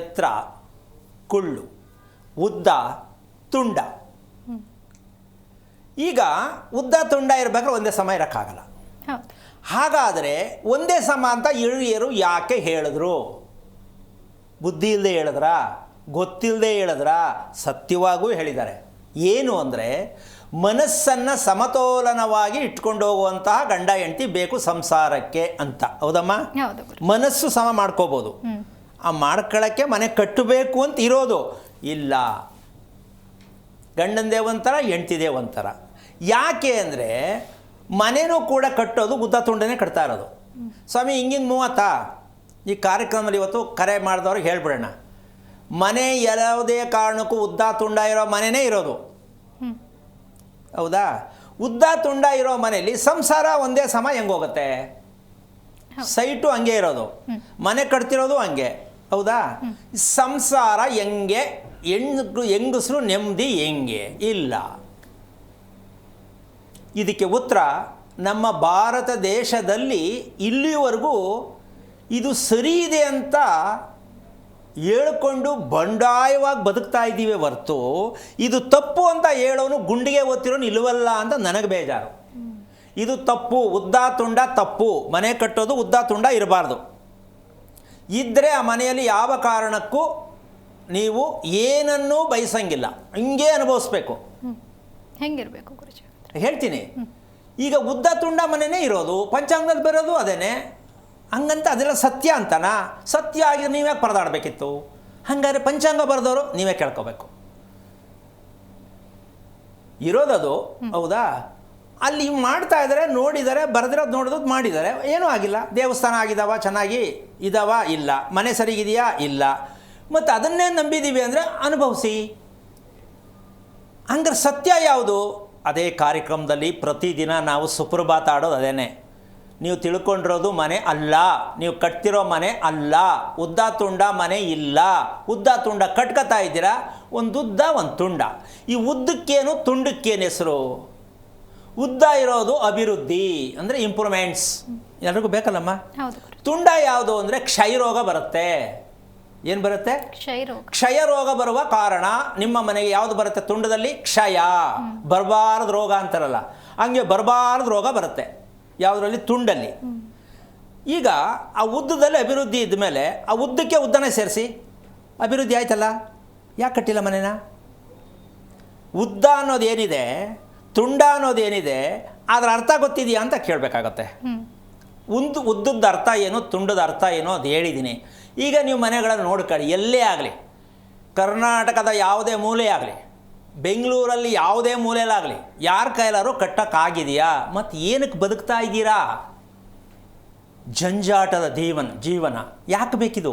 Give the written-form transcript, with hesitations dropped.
ಎತ್ತರ ಕುಳ್ಳು, ಉದ್ದ ತುಂಡ. ಈಗ ಉದ್ದ ತುಂಡ ಇರಬೇಕಾದ್ರೆ ಒಂದೇ ಸಮ ಇರೋಕ್ಕಾಗಲ್ಲ. ಹಾಗಾದರೆ ಒಂದೇ ಸಮ ಅಂತ ಹಿರಿಯರು ಯಾಕೆ ಹೇಳಿದ್ರು? ಬುದ್ಧಿ ಇಲ್ಲದೆ ಹೇಳಿದ್ರಾ? ಗೊತ್ತಿಲ್ಲದೆ ಹೇಳಿದ್ರಾ? ಸತ್ಯವಾಗೂ ಹೇಳಿದ್ದಾರೆ. ಏನು ಅಂದರೆ, ಮನಸ್ಸನ್ನು ಸಮತೋಲನವಾಗಿ ಇಟ್ಕೊಂಡು ಹೋಗುವಂತಹ ಗಂಡ ಹೆಂಡತಿ ಬೇಕು ಸಂಸಾರಕ್ಕೆ ಅಂತ. ಹೌದಮ್ಮ? ಮನಸ್ಸು ಸಮ ಮಾಡ್ಕೋಬೋದು. ಆ ಮಾಡ್ಕೊಳ್ಳೋಕ್ಕೆ ಮನೆ ಕಟ್ಟಬೇಕು ಅಂತ ಇರೋದು ಇಲ್ಲ. ಗಂಡಂದೇ ಒಂಥರ, ಹೆಂಡ್ತಿದೇ ಒಂಥರ. ಯಾಕೆ ಅಂದರೆ ಮನೆಯೂ ಕೂಡ ಕಟ್ಟೋದು ಉದ್ದ ತುಂಡನೇ ಕಟ್ತಾ ಇರೋದು. ಸ್ವಾಮಿ ಹಿಂಗಿನ 30 ಈ ಕಾರ್ಯಕ್ರಮದಲ್ಲಿ ಇವತ್ತು ಕರೆ ಮಾಡಿದವ್ರಿಗೆ ಹೇಳ್ಬಿಡೋಣ, ಮನೆ ಯಾವುದೇ ಕಾರಣಕ್ಕೂ ಉದ್ದ ತುಂಡ ಇರೋ ಮನೆಯೇ ಇರೋದು. ಹೌದಾ? ಉದ್ದ ತುಂಡ ಇರೋ ಮನೆಯಲ್ಲಿ ಸಂಸಾರ ಒಂದೇ ಸಮ ಹೆಂಗೋಗುತ್ತೆ? ಸೈಟು ಹಂಗೆ ಇರೋದು, ಮನೆ ಕಟ್ತಿರೋದು ಹಂಗೆ. ಹೌದಾ? ಸಂಸಾರ ಹೆಂಗೆ? ಹೆಂಗಸರು ನೆಮ್ಮದಿ ಹೆಂಗೆ? ಇಲ್ಲ. ಇದಕ್ಕೆ ಉತ್ತರ ನಮ್ಮ ಭಾರತ ದೇಶದಲ್ಲಿ ಇಲ್ಲಿವರೆಗೂ ಇದು ಸರಿ ಇದೆ ಅಂತ ಹೇಳ್ಕೊಂಡು ಬಂಡಾಯವಾಗಿ ಬದುಕ್ತಾ ಇದ್ದೀವಿ ಹೊರತು ಇದು ತಪ್ಪು ಅಂತ ಹೇಳೋನು ಗುಂಡಿಗೆ ಓದ್ತಿರೋನು ಇಲ್ಲವಲ್ಲ ಅಂತ ನನಗೆ ಬೇಜಾರು. ಇದು ತಪ್ಪು, ಉದ್ದ ತುಂಡ ತಪ್ಪು. ಮನೆ ಕಟ್ಟೋದು ಉದ್ದ ತುಂಡ ಇರಬಾರ್ದು. ಇದ್ದರೆ ಆ ಮನೆಯಲ್ಲಿ ಯಾವ ಕಾರಣಕ್ಕೂ ನೀವು ಏನನ್ನೂ ಬಯಸಂಗಿಲ್ಲ, ಹಿಂಗೆ ಅನುಭವಿಸ್ಬೇಕು. ಹೆಂಗಿರಬೇಕು ಗುರುಜಿ? ಹೇಳ್ತೀನಿ. ಈಗ ಉದ್ದ ತುಂಡ ಮನೆಯೇ ಇರೋದು, ಪಂಚಾಂಗದಲ್ಲಿ ಬರೋದು ಅದೇನೆ. ಹಂಗಂತ ಅದೆಲ್ಲ ಸತ್ಯ ಅಂತನಾ? ಸತ್ಯ ಆಗಿ ನೀವ್ಯಾಕೆ ಪರದಾಡಬೇಕಿತ್ತು? ಹಾಗಾದ್ರೆ ಪಂಚಾಂಗ ಬರೆದವರು ನೀವೇ ಕೇಳ್ಕೋಬೇಕು. ಇರೋದದು. ಹೌದಾ? ಅಲ್ಲಿ ಮಾಡ್ತಾ ಇದ್ದಾರೆ, ನೋಡಿದ್ದಾರೆ, ಬರೆದಿರೋದು ನೋಡಿರೋದು ಮಾಡಿದ್ದಾರೆ, ಏನೂ ಆಗಿಲ್ಲ. ದೇವಸ್ಥಾನ ಆಗಿದಾವ, ಚೆನ್ನಾಗಿ ಇದಾವ? ಇಲ್ಲ. ಮನೆ ಸರಿಗಿದೆಯಾ? ಇಲ್ಲ. ಮತ್ತು ಅದನ್ನೇ ನಂಬಿದ್ದೀವಿ ಅಂದರೆ ಅನುಭವಿಸಿ. ಹಂಗಾರೆ ಸತ್ಯ ಯಾವುದು? ಅದೇ ಕಾರ್ಯಕ್ರಮದಲ್ಲಿ ಪ್ರತಿದಿನ ನಾವು ಸುಪ್ರಭಾತ ಆಡೋದು ಅದೇನೆ. ನೀವು ತಿಳ್ಕೊಂಡಿರೋದು ಮನೆ ಅಲ್ಲ, ನೀವು ಕಟ್ತಿರೋ ಮನೆ ಅಲ್ಲ, ಉದ್ದ ತುಂಡ ಮನೆ ಇಲ್ಲ. ಉದ್ದ ತುಂಡ ಕಟ್ಕೊತಾ ಇದ್ದೀರಾ, ಒಂದು ಉದ್ದ ಒಂದು ತುಂಡ. ಈ ಉದ್ದಕ್ಕೇನು ತುಂಡಕ್ಕೇನು ಹೆಸರು? ಉದ್ದ ಇರೋದು ಅಭಿವೃದ್ಧಿ ಅಂದರೆ ಇಂಪ್ರೂವ್ಮೆಂಟ್ಸ್, ಎಲ್ರಿಗೂ ಬೇಕಲ್ಲಮ್ಮ. ತುಂಡ ಯಾವುದು ಅಂದರೆ ಕ್ಷಯರೋಗ ಬರುತ್ತೆ. ಏನು ಬರುತ್ತೆ? ಕ್ಷಯ ರೋಗ ಬರುವ ಕಾರಣ ನಿಮ್ಮ ಮನೆಗೆ ಯಾವುದು ಬರುತ್ತೆ? ತುಂಡದಲ್ಲಿ ಕ್ಷಯ. ಬರಬಾರದು ರೋಗ ಅಂತಾರಲ್ಲ, ಹಂಗೆ ಬರಬಾರದು ರೋಗ ಬರುತ್ತೆ. ಯಾವುದರಲ್ಲಿ? ತುಂಡಲ್ಲಿ. ಈಗ ಆ ಉದ್ದದಲ್ಲಿ ಅಭಿವೃದ್ಧಿ ಇದ್ದ ಮೇಲೆ ಆ ಉದ್ದಕ್ಕೆ ಉದ್ದನೇ ಸೇರಿಸಿ ಅಭಿವೃದ್ಧಿ ಆಯ್ತಲ್ಲ. ಯಾಕೆ ಕಟ್ಟಿಲ್ಲ ಮನೇನ? ಉದ್ದ ಅನ್ನೋದೇನಿದೆ, ತುಂಡ ಅನ್ನೋದೇನಿದೆ, ಅದರ ಅರ್ಥ ಗೊತ್ತಿದೆಯಾ ಅಂತ ಕೇಳಬೇಕಾಗತ್ತೆ. ಉದ್ದದ ಅರ್ಥ ಏನು, ತುಂಡದ ಅರ್ಥ ಏನು ಅದು ಹೇಳಿದ್ದೀನಿ. ಈಗ ನೀವು ಮನೆಗಳನ್ನು ನೋಡ್ಕೊಳ್ಳಿ, ಎಲ್ಲೇ ಆಗಲಿ, ಕರ್ನಾಟಕದ ಯಾವುದೇ ಮೂಲೆ ಆಗಲಿ, ಬೆಂಗಳೂರಲ್ಲಿ ಯಾವುದೇ ಮೂಲೆಯಲ್ಲಾಗಲಿ, ಯಾರ ಕೈಲಾರು ಕಟ್ಟಕ್ಕಾಗಿದೆಯಾ? ಮತ್ತು ಏನಕ್ಕೆ ಬದುಕ್ತಾ ಇದ್ದೀರಾ? ಜಂಜಾಟದ ಜೀವನ ಯಾಕೆ ಬೇಕಿದು?